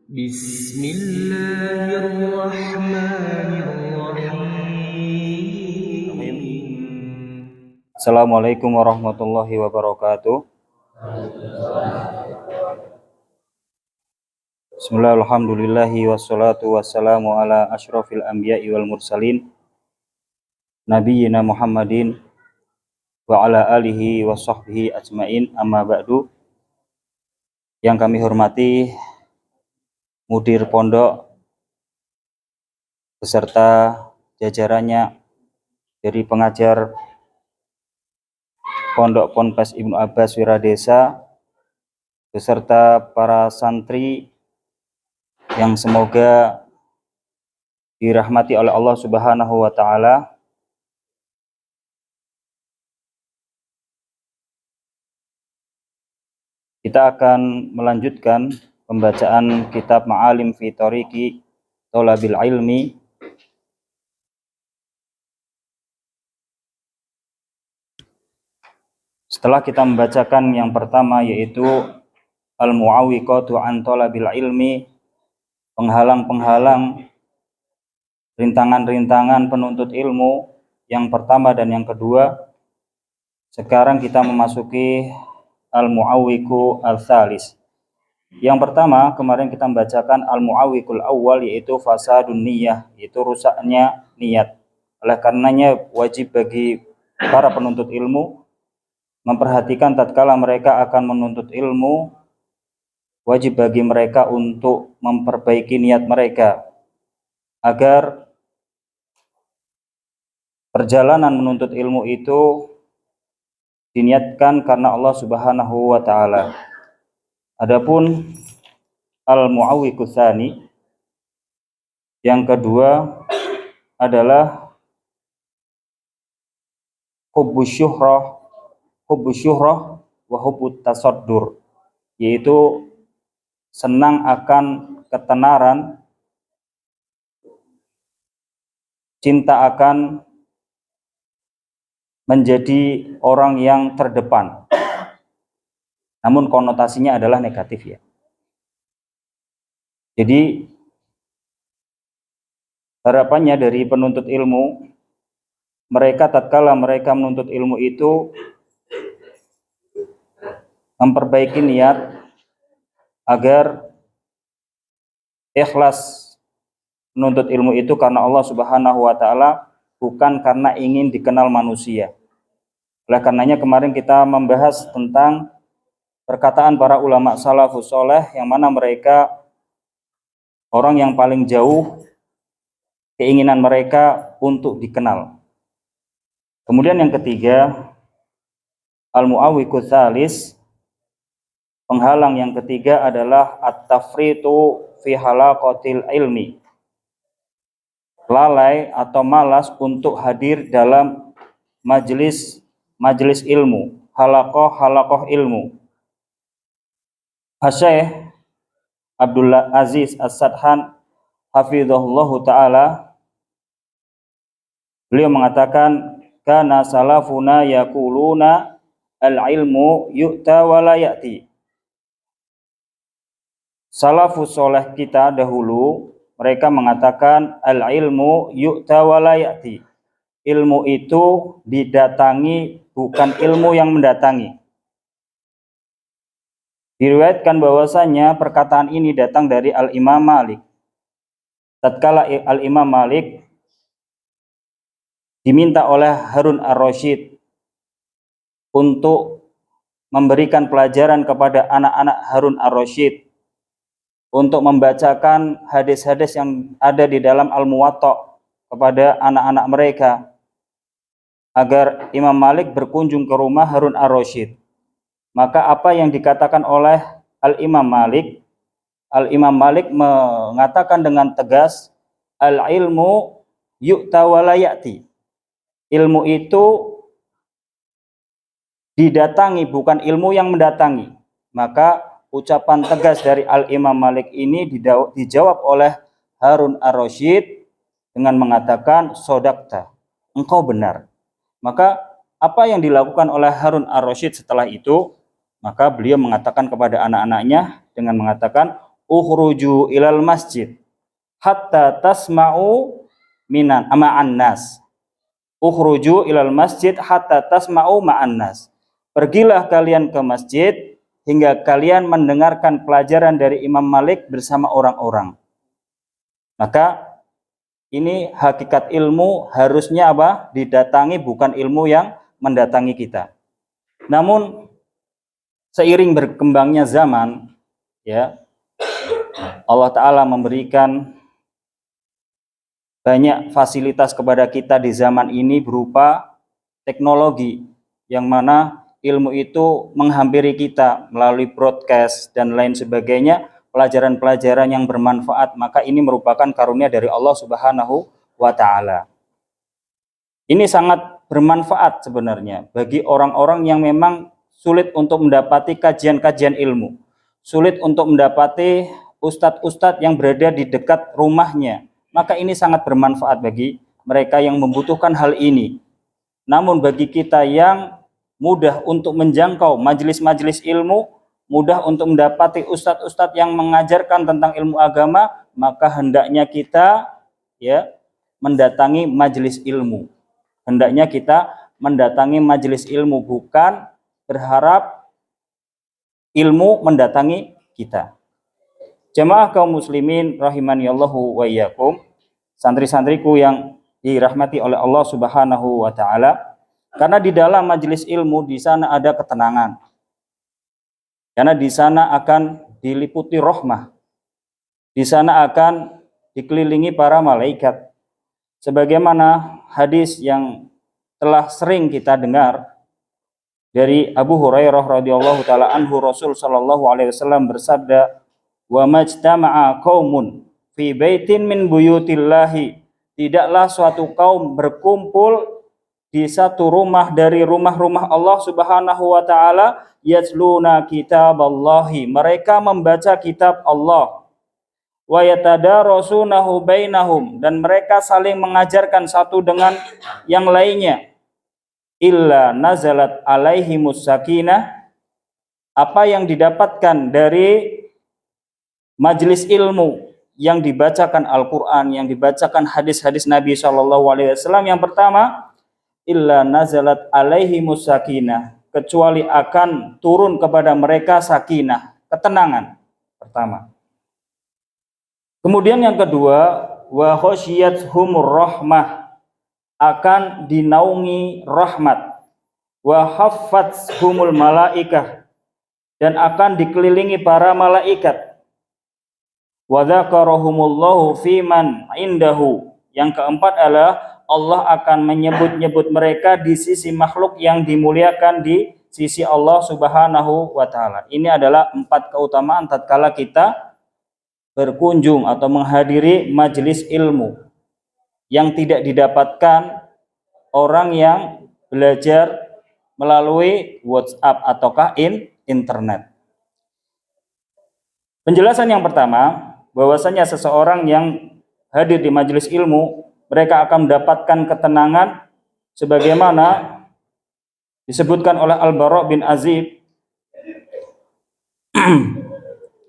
بسم الله الرحمن الرحيم. Assalamualaikum warahmatullahi wabarakatuh. Bismillah, alhamdulillahi wassalatu wassalamu ala ashrafil anbiya'i wal mursalin nabiyyina Muhammadin wa ala alihi wa sahbihi ajmain, amma ba'du. Yang kami hormati mudir pondok beserta jajarannya dari pengajar Pondok Ponpes Ibnu Abbas Wiradesa beserta para santri yang semoga dirahmati oleh Allah Subhanahu wa taala. Kita akan melanjutkan pembacaan kitab Ma'alim fi Thariqi Thalabil Ilmi. Setelah kita membacakan yang pertama, yaitu Al-Mu'awwiqatu an Thalabil Ilmi, penghalang-penghalang, rintangan-rintangan penuntut ilmu yang pertama dan yang kedua. Sekarang kita memasuki Al-Mu'awwiqu al-Thalis. Yang pertama, kemarin kita membacakan Al-Mu'awwiqul awwal, yaitu fasadun niyah, yaitu rusaknya niat. Oleh karenanya wajib bagi para penuntut ilmu memperhatikan tatkala mereka akan menuntut ilmu, wajib bagi mereka untuk memperbaiki niat mereka agar perjalanan menuntut ilmu itu diniatkan karena Allah Subhanahu wa taala. Adapun al-mu'awwiqus tsani, yang kedua adalah hubbus syuhrah wa hubbut tasaddur, yaitu senang akan ketenaran, cinta akan menjadi orang yang terdepan. Namun konotasinya adalah negatif, ya. Jadi harapannya dari penuntut ilmu, mereka tatkala mereka menuntut ilmu itu memperbaiki niat agar ikhlas menuntut ilmu itu karena Allah Subhanahu wa taala, bukan karena ingin dikenal manusia. Oleh karenanya kemarin kita membahas tentang perkataan para ulama salafus soleh, yang mana mereka orang yang paling jauh keinginan mereka untuk dikenal. Kemudian yang ketiga, al-mu'awwiqus tsalis, penghalang yang ketiga adalah at-tafritu fi halaqatil ilmi, lalai atau malas untuk hadir dalam majelis ilmu, halaqah ilmu. Asy-Syaikh Abdul Aziz As-Sadhan hafizahullahu taala, beliau mengatakan, kana salafuna yaquluna al-ilmu yu'ta wa la ya'ti. Salafus soleh kita dahulu, mereka mengatakan al-ilmu yu'ta wa la ya'ti. Ilmu itu didatangi, bukan ilmu yang mendatangi. Diriwayatkan bahwasanya perkataan ini datang dari Al-Imam Malik. Tatkala Al-Imam Malik diminta oleh Harun ar-Rasyid untuk memberikan pelajaran kepada anak-anak Harun ar-Rasyid, untuk membacakan hadis-hadis yang ada di dalam Al-Muwatta kepada anak-anak mereka, agar Imam Malik berkunjung ke rumah Harun ar-Rasyid. Maka apa yang dikatakan oleh Al-Imam Malik? Al-Imam Malik mengatakan dengan tegas, al-ilmu yu'ta wa la ya'ti. Ilmu itu didatangi, bukan ilmu yang mendatangi. Maka ucapan tegas dari Al-Imam Malik ini dijawab oleh Harun ar-Rasyid dengan mengatakan, sodakta, engkau benar. Maka apa yang dilakukan oleh Harun ar-Rasyid setelah itu? Maka beliau mengatakan kepada anak-anaknya dengan mengatakan, ukhruju ilal masjid hatta tasma'u ma'an nas. Ukhruju ilal masjid hatta tasma'u ma'an nas. Pergilah kalian ke masjid hingga kalian mendengarkan pelajaran dari Imam Malik bersama orang-orang. Maka ini hakikat ilmu harusnya apa? Didatangi, bukan ilmu yang mendatangi kita. Namun seiring berkembangnya zaman, ya, Allah Ta'ala memberikan banyak fasilitas kepada kita di zaman ini berupa teknologi, yang mana ilmu itu menghampiri kita melalui broadcast dan lain sebagainya, pelajaran-pelajaran yang bermanfaat. Maka ini merupakan karunia dari Allah Subhanahu wa Ta'ala. Ini sangat bermanfaat sebenarnya bagi orang-orang yang memang sulit untuk mendapati kajian-kajian ilmu, sulit untuk mendapati ustadz-ustadz yang berada di dekat rumahnya. Maka ini sangat bermanfaat bagi mereka yang membutuhkan hal ini. Namun bagi kita yang mudah untuk menjangkau majelis-majelis ilmu, mudah untuk mendapati ustadz-ustadz yang mengajarkan tentang ilmu agama, maka hendaknya kita mendatangi majelis ilmu. Hendaknya kita mendatangi majelis ilmu, bukan berharap ilmu mendatangi kita. Jamaah kaum muslimin rahimani Allahu wa iyyakum, santri-santriku yang dirahmati oleh Allah Subhanahu wa Ta'ala, karena di dalam majelis ilmu di sana ada ketenangan. Karena di sana akan diliputi rahmah. Di sana akan dikelilingi para malaikat. Sebagaimana hadis yang telah sering kita dengar dari Abu Hurairah radhiyallahu taala anhu, Rasul sallallahu alaihi wasallam bersabda, "Wa majtama'a qaumun fi baitin min buyutillahi." Tidaklah suatu kaum berkumpul di satu rumah dari rumah-rumah Allah Subhanahu wa taala, yatluna kitaballahi, mereka membaca kitab Allah, wa yatadarasunahu bainahum, dan mereka saling mengajarkan satu dengan yang lainnya, illa nazalat alaihimus sakinah, apa yang didapatkan dari majelis ilmu yang dibacakan Al-Quran, yang dibacakan hadis-hadis Nabi SAW, yang pertama, illa nazalat alaihimus sakinah, kecuali akan turun kepada mereka sakinah, ketenangan, pertama. Kemudian yang kedua, wa khosyiyathumur rahmah, akan dinaungi rahmat, wa haffathumul malaikah, dan akan dikelilingi para malaikat, wa dzakarahumullahu fiman indahu, yang keempat adalah Allah akan menyebut-nyebut mereka di sisi makhluk yang dimuliakan di sisi Allah Subhanahu wa Ta'ala. Ini adalah 4 keutamaan tatkala kita berkunjung atau menghadiri majelis ilmu yang tidak didapatkan orang yang belajar melalui WhatsApp ataukah internet. Penjelasan yang pertama, bahwasanya seseorang yang hadir di majelis ilmu, mereka akan mendapatkan ketenangan sebagaimana disebutkan oleh Al-Bara bin Azib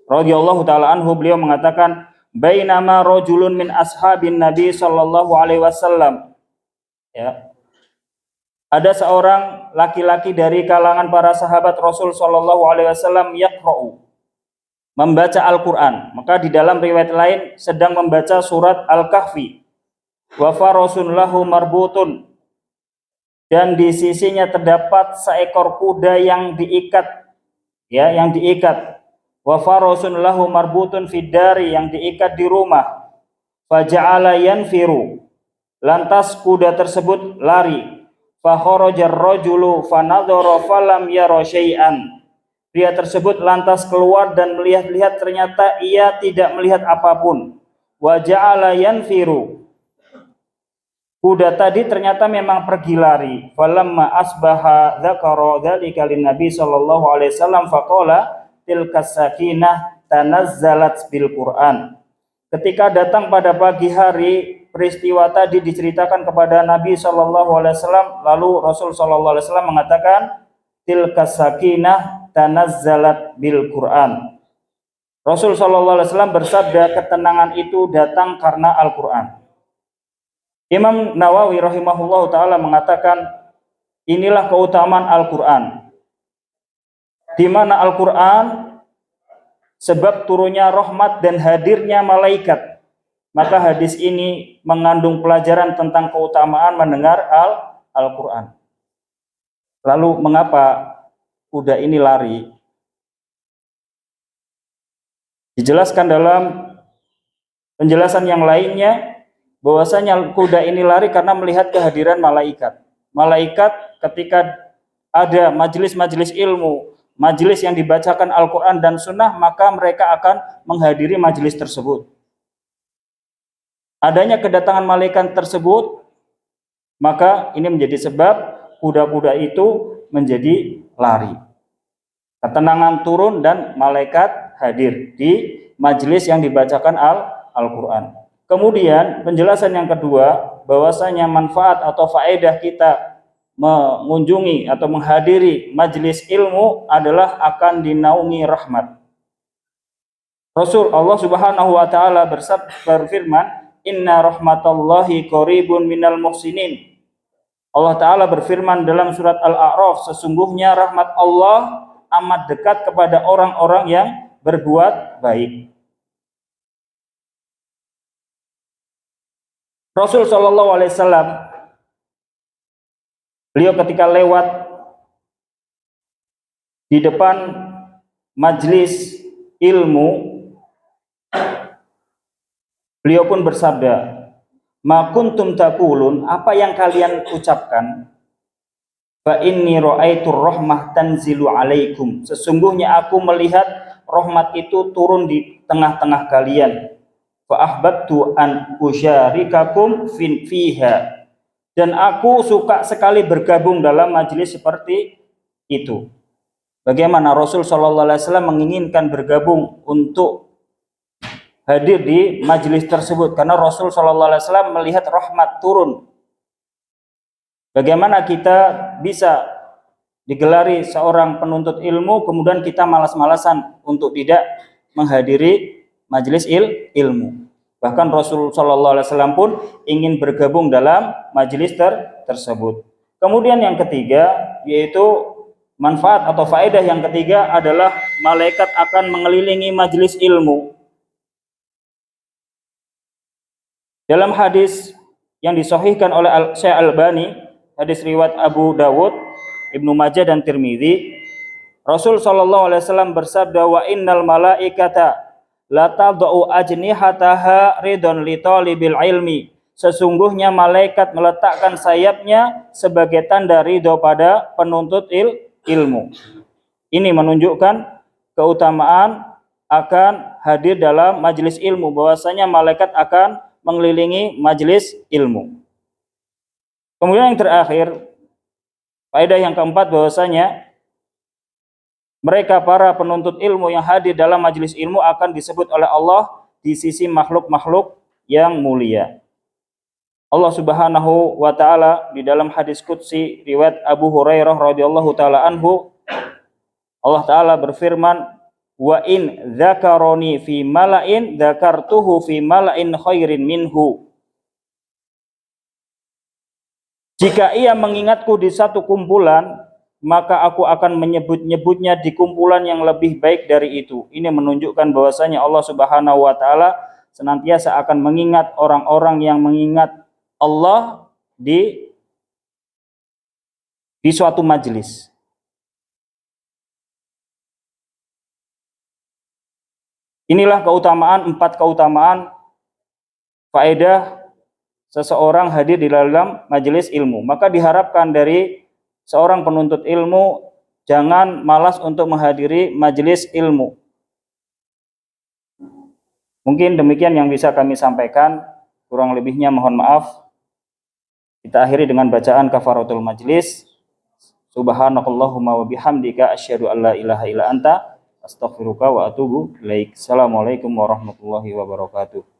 radhiyallahu taala anhu, beliau mengatakan, bainama rajulun min ashabin Nabi sallallahu alaihi wasallam, ya, ada seorang laki-laki dari kalangan para sahabat Rasul sallallahu alaihi wasallam, yaqra'u, membaca Al-Qur'an. Maka di dalam riwayat lain sedang membaca surat Al-Kahfi. Wa farasun lahu marbutun, dan di sisinya terdapat seekor kuda yang diikat, ya, yang diikat. Wa farasun lahu marbutun fid dari, yang diikat di rumah. Faja'ala yanfiru, lantas kuda tersebut lari. Fa kharajar rajulu fanadhara falam yara syai'an, pria tersebut lantas keluar dan melihat-lihat, ternyata ia tidak melihat apapun. Wa ja'ala yanfiru, kuda tadi ternyata memang pergi lari. Falamma asbaha dzakara dzalika lin-nabi sallallahu alaihi wasallam faqala tilkas sakinah tanazzalat bil Qur'an. Ketika datang pada pagi hari, peristiwa tadi diceritakan kepada Nabi sallallahu alaihi wasallam, lalu Rasul sallallahu alaihi wasallam mengatakan tilkas sakinah tanazzalat bil Qur'an. Rasul sallallahu alaihi wasallam bersabda, ketenangan itu datang karena Al-Qur'an. Imam Nawawi rahimahullahu taala mengatakan, inilah keutamaan Al-Qur'an. Di mana Al-Qur'an sebab turunnya rahmat dan hadirnya malaikat. Maka hadis ini mengandung pelajaran tentang keutamaan mendengar Al-Qur'an. Lalu mengapa kuda ini lari? Dijelaskan dalam penjelasan yang lainnya bahwasanya kuda ini lari karena melihat kehadiran malaikat. Malaikat ketika ada majelis-majelis ilmu, majelis yang dibacakan Al-Quran dan Sunnah, maka mereka akan menghadiri majelis tersebut. Adanya kedatangan malaikat tersebut, maka ini menjadi sebab kuda-kuda itu menjadi lari. Ketenangan turun dan malaikat hadir di majelis yang dibacakan Al-Quran. Kemudian penjelasan yang kedua, bahwasanya manfaat atau faedah kita mengunjungi atau menghadiri majelis ilmu adalah akan dinaungi rahmat. Rasul Allah Subhanahu wa taala berfirman, "Inna rahmatallahi qaribun minal muhsinin." Allah taala berfirman dalam surat Al-A'raf, sesungguhnya rahmat Allah amat dekat kepada orang-orang yang berbuat baik. Rasul sallallahu alaihi wasallam, beliau ketika lewat di depan majelis ilmu, beliau pun bersabda, "Ma kuntum taqulun," apa yang kalian ucapkan, "fa inni ra'aitu rahmah tanzilu alaikum," sesungguhnya aku melihat rahmat itu turun di tengah-tengah kalian. Fa ahbabtu an usyarikakum fiha, dan aku suka sekali bergabung dalam majelis seperti itu. Bagaimana Rasul sallallahu alaihi wasallam menginginkan bergabung untuk hadir di majelis tersebut, karena Rasul sallallahu alaihi wasallam melihat rahmat turun. Bagaimana kita bisa digelari seorang penuntut ilmu kemudian kita malas-malasan untuk tidak menghadiri majelis ilmu? Bahkan Rasul sallallahu alaihi wasallam pun ingin bergabung dalam majelis tersebut. Kemudian yang ketiga, yaitu manfaat atau faedah yang ketiga adalah malaikat akan mengelilingi majelis ilmu. Dalam hadis yang disahihkan oleh Syekh Albani, hadis riwayat Abu Dawud, Ibnu Majah dan Tirmidzi, Rasul sallallahu alaihi wasallam bersabda, "Wa innal malaikata la tadau ajnihataha ridon li talibil ilmi." Sesungguhnya malaikat meletakkan sayapnya sebagai tanda ridho pada penuntut ilmu. Ini menunjukkan keutamaan akan hadir dalam majelis ilmu, bahwasanya malaikat akan mengelilingi majelis ilmu. Kemudian yang terakhir, faedah yang keempat, bahwasanya mereka para penuntut ilmu yang hadir dalam majelis ilmu akan disebut oleh Allah di sisi makhluk-makhluk yang mulia. Allah Subhanahu wa taala di dalam hadis qudsi riwayat Abu Hurairah radhiyallahu taala anhu, Allah taala berfirman, "Wa in dzakaroni fi mala'in dzakartuhu fi mala'in khairin minhu." Jika ia mengingatku di satu kumpulan, maka aku akan menyebut-nyebutnya di kumpulan yang lebih baik dari itu. Ini menunjukkan bahwasanya Allah Subhanahu wa taala senantiasa akan mengingat orang-orang yang mengingat Allah di suatu majelis. Inilah empat keutamaan faedah seseorang hadir di dalam majelis ilmu. Maka diharapkan dari seorang penuntut ilmu jangan malas untuk menghadiri majelis ilmu. Mungkin demikian yang bisa kami sampaikan, kurang lebihnya mohon maaf. Kita akhiri dengan bacaan kafaratul majlis. Subhanakallahumma wa bihamdika asyhadu an la ilaha illa anta astaghfiruka wa atubu ilaik. Assalamualaikum warahmatullahi wabarakatuh.